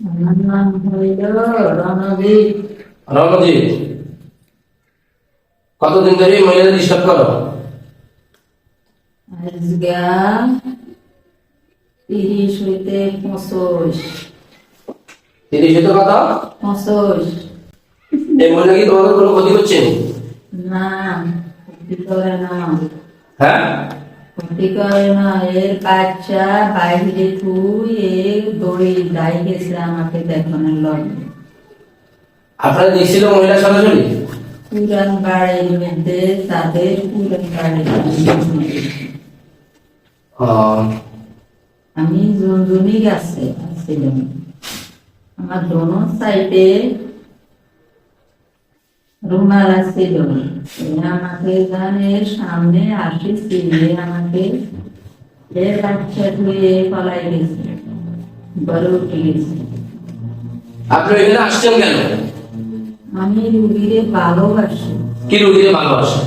আমার নাম হইল রণজিৎ। রণজিৎ, কতদিন ধরে মহিলাদের ডিস্টার্ব করো? আজগা 30 হইতে 25। 30 হতে কত? 25। এই মহিলা কি তোমাদের কোনো ক্ষতি করছে? না, ক্ষতি করে না। হ্যাঁ, ক্ষতি করে না। এর বাচ্চা বাইরে থুই দড়ি দাই গেছে আমাকে দেখানোর লগে। আপনারা দেখছিল মহিলা সরাসরি? পুরান বাড়ির মধ্যে তাদের পুরান বাড়ির আমি জমি গাছে আসছিলাম। আমার দোনো সাইডে রুমাল আসছিল। আমাকে গানের সামনে আসিছি, আমাকে এর বাচ্চা ধুয়ে পলাই গেছে, বড় উঠে গেছে। আপনি এখানে আসছেন কেন? আমি রুগীরে ভালোবাসি। কি রুগীরে ভালোবাসেন?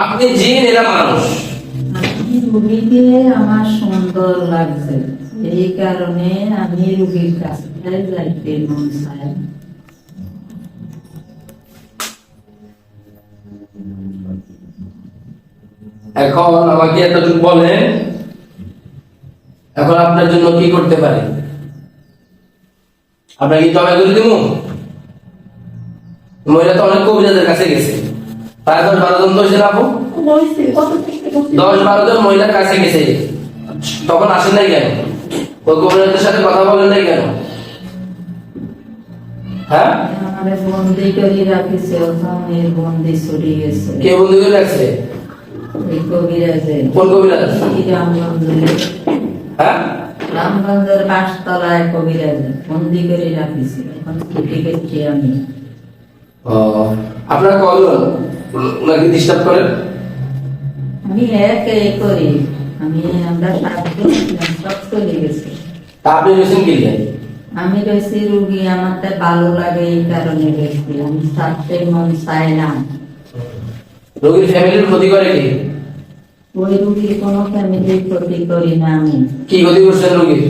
আপনি জিন, এরা মানুষ। আমি রুগীকে আমার সুন্দর লাগছে, এই কারণে আমি রুগীর কাছে যাইতে মন চাই। এখন আমাকে এতটুকু বলেন, এখন আপনার জন্য কি করতে পারি? আপনাকে কি জবাই করে দিব? মহিলা তো অনেক কবিরাজের কাছে গেছে, প্রায় 10-12 জন তো হয়েছে না আপু? 10-12 জন মহিলার কাছে গেছে, তখন আসেন নাই কেন? ওই কবিরাজের সাথে কথা বলেন নাই কেন? হ্যাঁ, আমারে বন্দি করে রাখিছে, ওখানে বন্দি ছুটি গেছে। কে বন্দি করে রাখছে? এই কবিরাজে। কোন কবিরাজ? রামগঞ্জে। হ্যাঁ, রামগঞ্জের 5 তলায় কবিরাজে বন্দি করে রাখিছে, এখন ছুটি গেছি আমি। আপনারা কজন ওনাকে ডিস্টার্ব করেন? আমি করি, আমরা 7 জন সব চলে গেছে। তা আপনি রয়েছেন কি নিয়ে? আমি রয়েছি রুগী, আমার তাই ভালো লাগে এই কারণে গেছি। আমি ছাড়তে মন চাই না। রোগীর ফ্যামিলির ক্ষতি করে কি? ওই রুগীর কোনো ফ্যামিলির ক্ষতি করি না আমি। কি ক্ষতি করছেন রোগীর?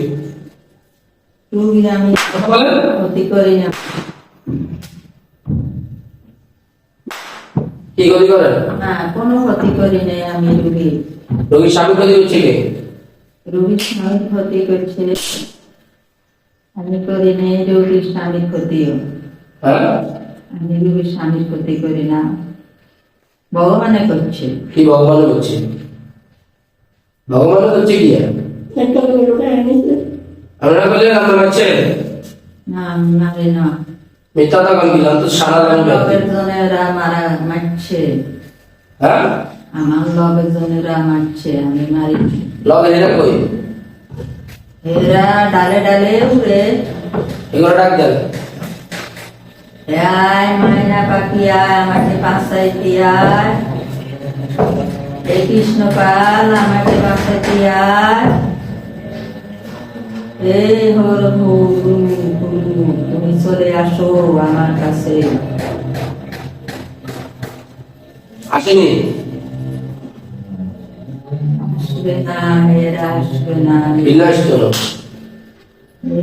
রুগীর আমি কথা বলেন। ক্ষতি করি না। কি ক্ষতি করেন? না, কোনো ক্ষতি করি নাই আমি রুগীর। রোগীর স্বামী ক্ষতি করছে কে? রুগীর স্বামী ক্ষতি করছে, আমি করি নাই রুগীর স্বামীর ক্ষতিও। হ্যাঁ, আমি রুগীর স্বামীর ক্ষতি করি না, ভগবানে করছে। কি ভগবান করছে? ভগবান করছে কি? আপনারা বললেন আপনার মারছে? না, আমি মারি না। মিথ্যা কথা বললাম তো, সারা জানি লগের জনেরা মারা মারছে। হ্যাঁ, আমার লগের জনেরা মারছে, আমি মারি না। লগে এরা কই? এরা ডালে ডালে উড়ে। এগুলো ডাক দেন। আয় মাইনা পাখি আয়, আমাকে বাঁচাইতে আয়। এই কৃষ্ণপাল আমাকে বাঁচাইতে আয়। এই হর গুরু, তুমি চলে আসো আমার কাছে। আসেনি? আসবে না, এরা আসবে না। বিলাস তো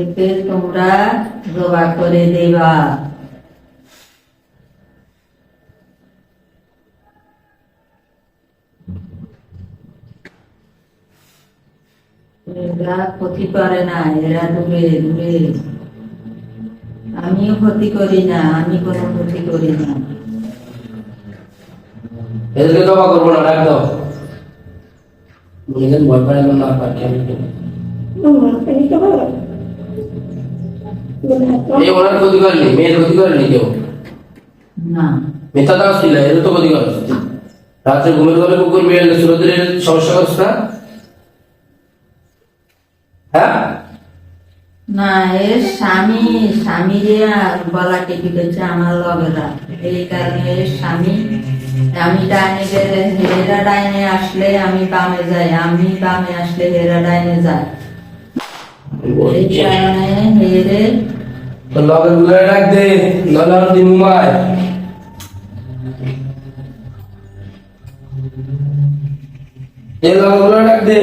একে তোমরা জবা করে দেবা। এরা ক্ষতি করে না, এরা দূরে দূরে। আমিও ক্ষতি করি না, আমি কোনো ক্ষতি করি না। এদেরকে জমা করবো না, ডাক দাও। বুঝলেন, ভয় পায় না পারছি আমি। এই ওনার ক্ষতি করেনি, মেয়ের ক্ষতি করেনি কেউ? না, মিথ্যা দাস ছিল, এর তো ক্ষতি করে। রাত্রে ঘুমের ঘরে কুকুর বিড়াল সুরদের সমস্যা করছে না? হ্যাঁ, না, এর স্বামী যে গলা টিপি করছে আমার লগেরা, এই কারণে এর স্বামী। আমি ডাইনে গেলে হেরা ডাইনে আসলে আমি বামে যাই, আমি বামে আসলে হেরা ডাইনে যায়। এই কারণে হেরে তো লগের গুলো ডাক দে, নলার দিমুমায়। এই লগের গুলো ডাক দে।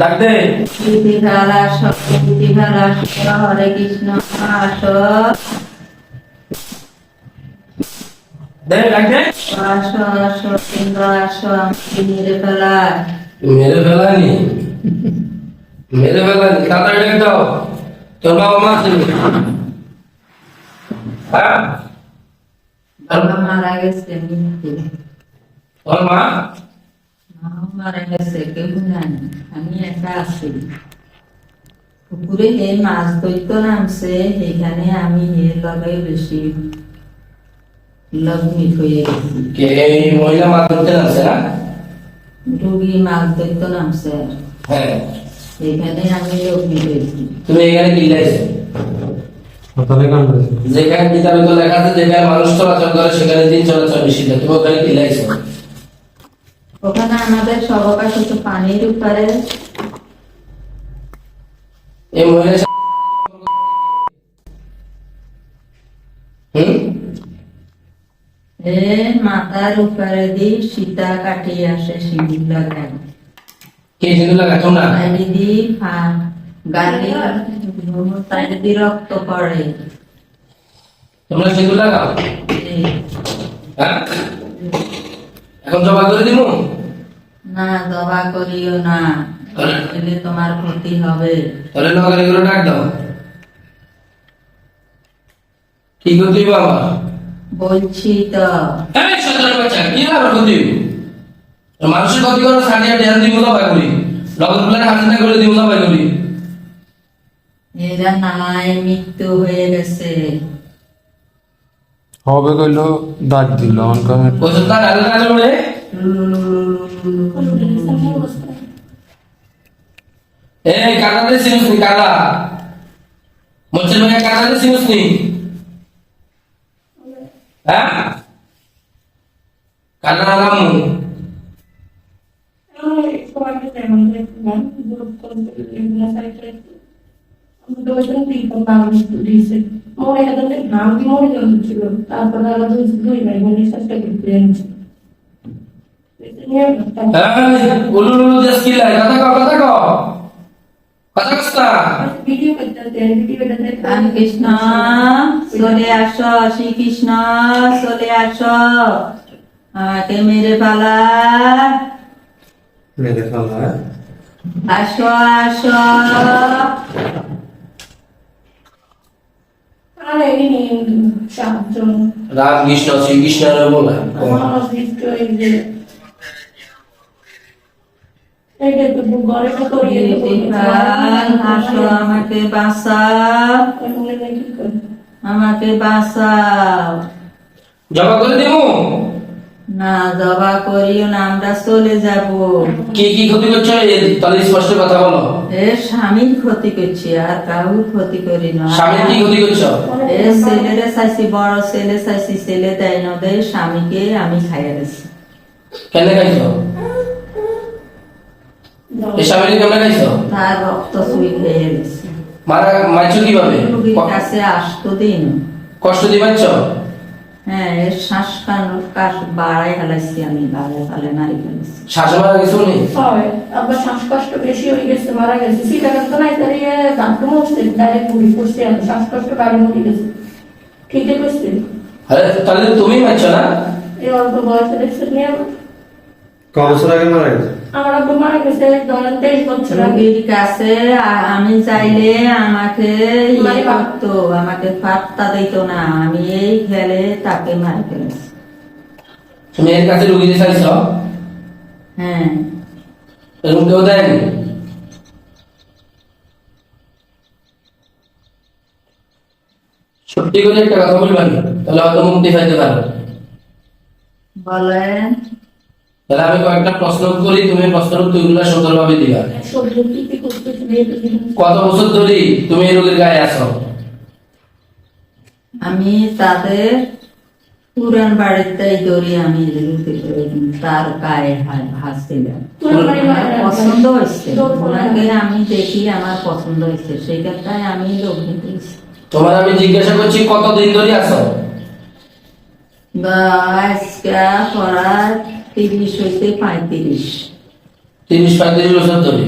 ডাক দে। প্রীতি ভালো আসো, প্রীতি ভালো আসো, হরে কৃষ্ণ আসো, ডাক দে। আসো আসো ইন্দ্র আসো, আমাকে মেরে ফেলা। মেরে ফেলানি, মেরে ফেলানি, তাড়াতাড়ি ডেকে দাও। তোর বাবা মা আছে? হ্যাঁ? বাবা মারা গেছে, মৃত্যু। তোর মা? মাও মারা গেছে, কেউ জানে, আমি একা আছি। পুকুরে হে মাছ ধরতে নামছে, সেখানে আমি এর লগে বেশি লগ্নিত হয়ে গেছি। কে এই মহিলা মা ধরতে আছে না? রুগী মাছ ধরতে নামছে, হ্যাঁ। এখানে আমি লগ্নিত হয়েছি। তুমি এখানে কি লাইছো? যেখানে কিতাবে তো লেখা আছে যেখানে মানুষ চলাচল করে সেখানে দিন চলাচল নিষিদ্ধ। তুমি ওখানে কি লাইছো? ওখানে আমাদের সবকাশ হচ্ছে পানির উপরে। এই মহিলা এ মাথার উপরে দিয়ে সীতা কাটিয়ে আসে, সিঁদুর লাগায় কে সিঁদুর লাগায়? তোমরা? গালি দিয়ে গালি তাই দিয়ে রক্ত পড়ে। তোমরা সিঁদুর লাগাও? এই, হ্যাঁ? এখন জমা করে দিব? না দবা করিও না, এলে তোমার ক্ষতি হবে। তাহলে নগরে করে ডাক দাও। কি করতে হইব আমার? বলছি তো। এই শয়তানের বাচ্চা, কি আমার ক্ষতি হইব? মানুষের ক্ষতি করো সারিয়া ধ্যান দিব জবাই করি, নগর প্ল্যান হাজির না করে দিব জবাই করি। এরা নাই, মৃত্যু হয়ে গেছে। হবে কইলো ডাক দিল আমাকে আমি ওই তো তার আলাদা আলাদা করে এই কাটাতে সিনুস নি কাটা মোচের ভাই কাটাতে সিনুস নি হ্যাঁ কাটা নাম হ্যাঁ উলু উলু দেশ কি লাই কথা কস্তা রামকৃষ্ণ চলে আসো, শ্রীকৃষ্ণ চলে আসো, আমাকে মেরে ফেলা। মেরে ফেলা আসো আসো, রাম কৃষ্ণ শ্রীকৃষ্ণ বলা আসো, আমাকে বাঁচাও, আমাকে বাঁচাও। জবা করে দেব না, জবা করিও না, আমরা চলে যাব। কি কি ক্ষতি করছো তাহলে স্পষ্ট কথা বলো। এ স্বামীর ক্ষতি করছি, আর কাউর ক্ষতি করি না। স্বামীর কি ক্ষতি করছো? এ ছেলেরে চাইছি, বড় ছেলে চাইছি, ছেলে দেয় না দেয়, স্বামীকে আমি খাইয়া গেছি। কেন খাইছো? এই স্বামীকে কেন খাইছো? তার রক্ত চুই খেয়ে গেছি। মারা মাইছো কিভাবে? রোগীর কাছে আসতো দিন কষ্ট দিবাচ্ছ। হ্যাঁ, এর শ্বাস বাড়াই ফেলাইছি, আমি বাড়াই ফেলে নারী ফেলেছি। শ্বাস মারা গেছো নি? আবার শ্বাসকষ্ট বেশি হয়ে গেছে, মারা গেছে। সিটাকান্ত নাই তারিয়ে বাথরুম হচ্ছে, ডাইরেক্ট বুড়ি পড়ছে, শ্বাসকষ্ট গাড়ি মরে গেছে। ঠিকই করছে। আরে তাহলে তুমি মারছো না? এই অল্প বয়সে দেখছেন নিয়ে ক বছর আগে মারা গেছে? আমার আব্বু মারা গেছে ধরেন 23 বছর আগে। রোগীর কাছে আমি চাইলে আমাকে ইয়ে করতো, আমাকে পাত্তা দিত না, আমি এই খেলে তাকে মারি ফেলেছি। তুমি এর কাছে রুগীতে চাইছো? হ্যাঁ। এরকম কেউ দেয়নি? সত্যি করে একটা কথা বলবেন, তাহলে হয়তো মুক্তি পাইতে পারো। বলেন। তাহলে আমি কয়েকটা প্রশ্ন করি, তুমি প্রশ্নের উত্তরগুলো সুন্দরভাবে দিবা। সত্যি করতেছি দিয়ে কত বছর ধরে তুমি এই রোগীর গায়ে আছো? আমি তাদের পুরান বাড়িতেই ধরি, আমি তার গায়ে হাসছিলাম, পছন্দ হয়েছে ওনাকে, আমি দেখি আমার পছন্দ হয়েছে, সেই কথায় আমি লোক দিয়েছি। তোমার আমি জিজ্ঞাসা করছি কতদিন ধরে আছো? আজকে প্রায় 30 হইতে 35। 30-35 বছর ধরে।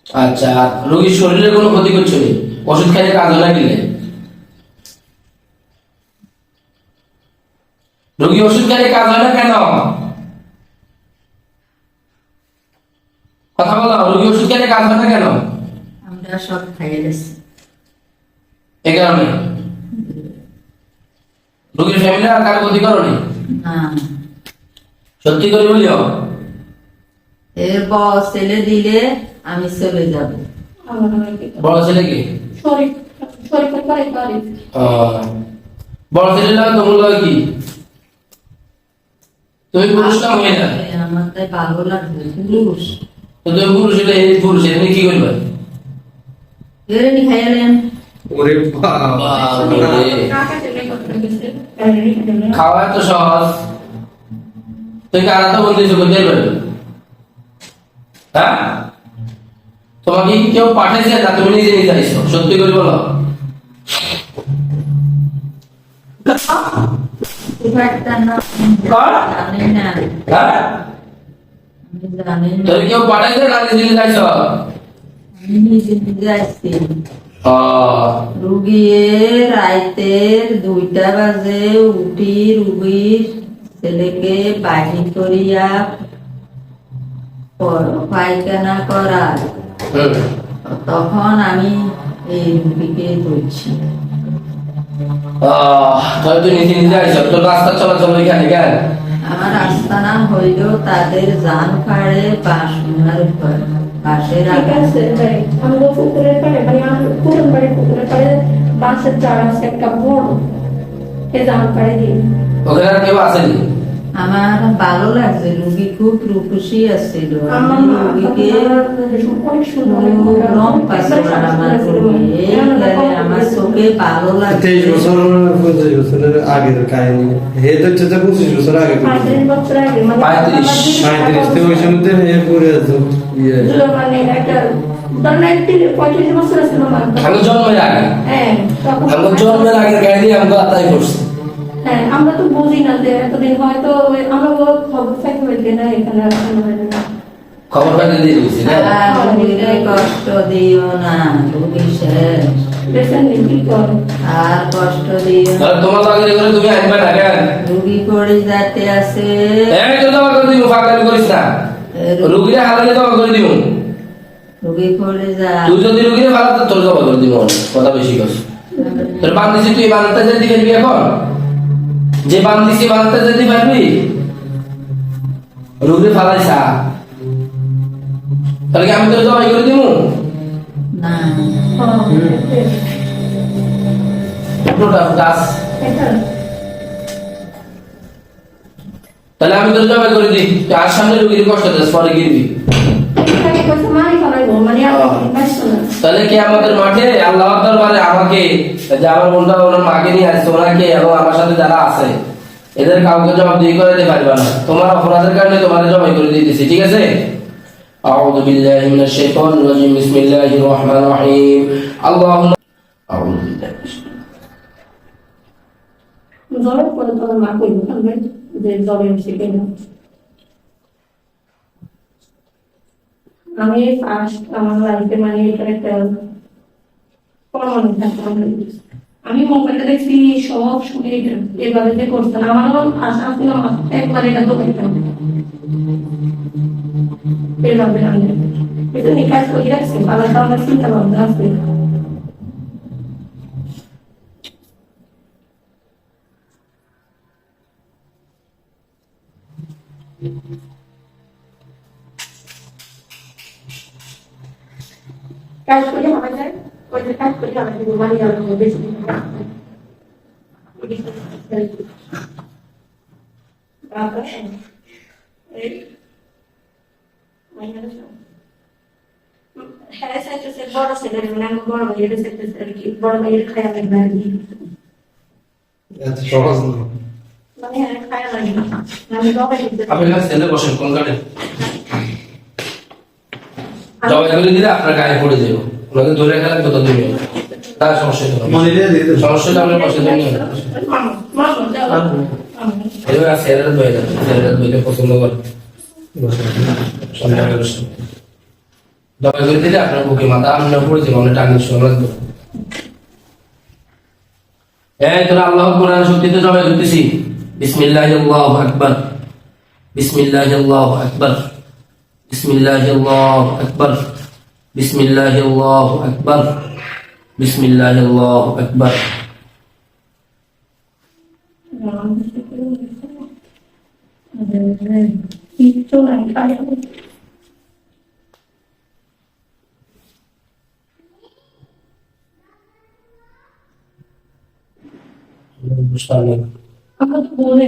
আচ্ছা, আর রোগীর শরীরে কোনো ক্ষতি করছে না, ওষুধ খাইলে কাজ হয় না কিলে? রোগী ওষুধ খাইলে কাজ হয় না কেন? কথা বলো, রোগী ওষুধ খাইলে কাজ হয় না কেন? আমরা সব খাইয়ে গেছি। এই কারণে রোগীর ফ্যামিলি আর কারো ক্ষতি করনি? না, সত্যি করে বলিও। এর বড় ছেলে দিলে আমি চলে যাব। বড় ছেলে কি? শরীর করে করে বড় ছেলে লাগে তোমার লাগে কি? তুমি পুরুষ না মহিলা? আমার তাই ভালো লাগবে। পুরুষ তো তুমি পুরুষ হলে এই পুরুষ এনে কি করবে? এরেনি খাইলেন। ওরে বাবা, খাওয়া তো সহজ, তুই কারা তো বলতে করতে পারবে? হ্যাঁ, তোমাকে কি কেউ পাঠাইছে না তুমি নিজে নিজে আইছো? সত্যি করে বলো। খুব একটা না, জানি না, হ্যাঁ, আমি জানি না। তোর কেউ পাঠাইছে না নিজে নিজে আইছো? আমি নিজে নিজে আসছি। আহ, রুগী রাইতের 2টা বাজে উঠি রুগীর ছেলেকে বাহির করিয়া পায়খানা করা, হুম। তখন আমি এই রুগীকে ধরছি। তাহলে তুই নিজে নিজে আইছো, তোর রাস্তা চলাচল এখানে কেন? আমার আস্তানা হইল তাদের জান ফাড়ে বাঁশের উপর, বাঁশের ঠিক আছে ভাই, আমরা পুকুরের পাড়ে মানে আমার পুরন বাড়ি পুকুরের পাড়ে বাঁশের চারা আছে একটা বড়, সে জান পাড়ে দিই। ওখানে আর কেউ আসেনি? আমার ভালো লাগছে, রুগী খুব রূপসী আসছিল। আমার আমি রুগীকে অনেক সুন্দর রং পাইছিল আমার রুগী, এই কারণে আমার চোখে ভালো 23 লাগছে। বছর 25 বছরের আগের কাহিনী। হে তো 25 বছর আগে 35 বছর আগে মানে 35 থেকে ওই সময়তে হে পড়ে আছে ইয়ে মানে একটা ধরেন 35 বছর আছে আমার। আমি জন্মের আগে, হ্যাঁ, তখন আমি জন্মের আগের কাহিনী আমি আত্মাই করছি। হ্যাঁ, আমরা তো বুঝি না যে এতদিন হয়তো আমরা খবর থাকি হইতে না এখানে আসলে হয় না। খবর পাইতে দিয়ে দিয়েছি না? আর রুগীরে কষ্ট দিও না, রুগী শেষ। পেশেন্ট কি করে আর কষ্ট দিও না। তাহলে তোমার লাগে করে তুমি আনবে না কেন? রুগী করে যাতে আছে, এই তো জমা করে দিব, ফাঁকানি করিস না। রুগীরা হারালে জমা করে দিব। রুগী করে যা। তুই যদি রুগীরা ভালো তো তোর জমা করে দিব। কথা বেশি কর। তোর বান্দিছি, তুই বান্দাতে যেতে পারবি এখন? যে বান্দিছি বান্দাতে যেতে পারবি? রুগী ফালাইছা, তাহলে কি আমি তোর জমা করে দিব? না, গাছ, এটা তাহলে আমি তোর জমা করে দিই। তুই আর সামনে রুগীর কষ্ট দিস, পরে গিরবি। এটাকে কইছে মারি ফেলাইবো মানে আমি পাইছো না। তাহলে কি আমাদের মাঠে আল্লাহর দরবারে আমাকে, যে আমার বোনটা ওনার মাকে নিয়ে আসছে, ওনাকে এবং আমার সাথে যারা আছে এদের কাউকে জবাবদিহি করে দিতে পারবে না। তোমার অপরাধের কারণে তোমাদের জবাই করে দিতেছি, ঠিক আছে? আউযু বিল্লাহি মিনাশ শাইতানির রাজিম, বিসমিল্লাহির রহমানির রহিম। আল্লাহুম্মা আউযু বিল্লাহি। জলের পরে তোমার মা কইব থাকবে যে জলে এসে কেন আমি ফার্স্ট আমার লাইফে মানে এটা একটা পরমাণু থাকতাম। আমি মোবাইলটা দেখছি সব শুনে এভাবে যে করতাম আমারও আশা ছিল একবার এটা তো দেখতাম এভাবে আমি এটা নিয়ে কাজ করে রাখছি আলাদা আমার চিন্তা ভাবনা আছে। কাজ করে আমার যায় ওই যে কাজ করে আমার মানে আমার বেশি হ্যাঁ সাইতেছে বড় ছেলের মানে আমার বড় ভাইয়ের সাইতেছে আর কি বড় ভাইয়ের খায়া লাগবে আর কি এত সহজ না। মানে হ্যাঁ খায়া লাগবে আমি দবাই দিতে আপনি না ছেলে বসেন কোন কাটে জবাই করে দিলে আপনার গায়ে পড়ে যাবে, ওনাকে ধরে রাখা লাগবে ততদিন। তার সমস্যা নেই, মনিরে দিয়ে দে। সমস্যাটা আপনার পাশে দেন। মামা দাও এবার ছেলেরা ধরে যাবে, ছেলেরা ধরে পছন্দ করে। দয়া করে দিলে আপনার বুকে মাথা আমি না পড়ে যাবো আমরা টানি শোনা লাগবে এই তোরা আল্লাহ কোরআন শক্তিতে জবাই করতেছি বিসমিল্লাহি আল্লাহু আকবার বিসমিল্লাহি আল্লাহু আকবার বিসমিল্লাহি আল্লাহু আকবার বিসমিল্লাহি আল্লাহু আকবার বিসমিল্লাহি আল্লাহু আকবার কিচ্ছু নাই খাই বুঝতে পারলেন আমরা তো বলে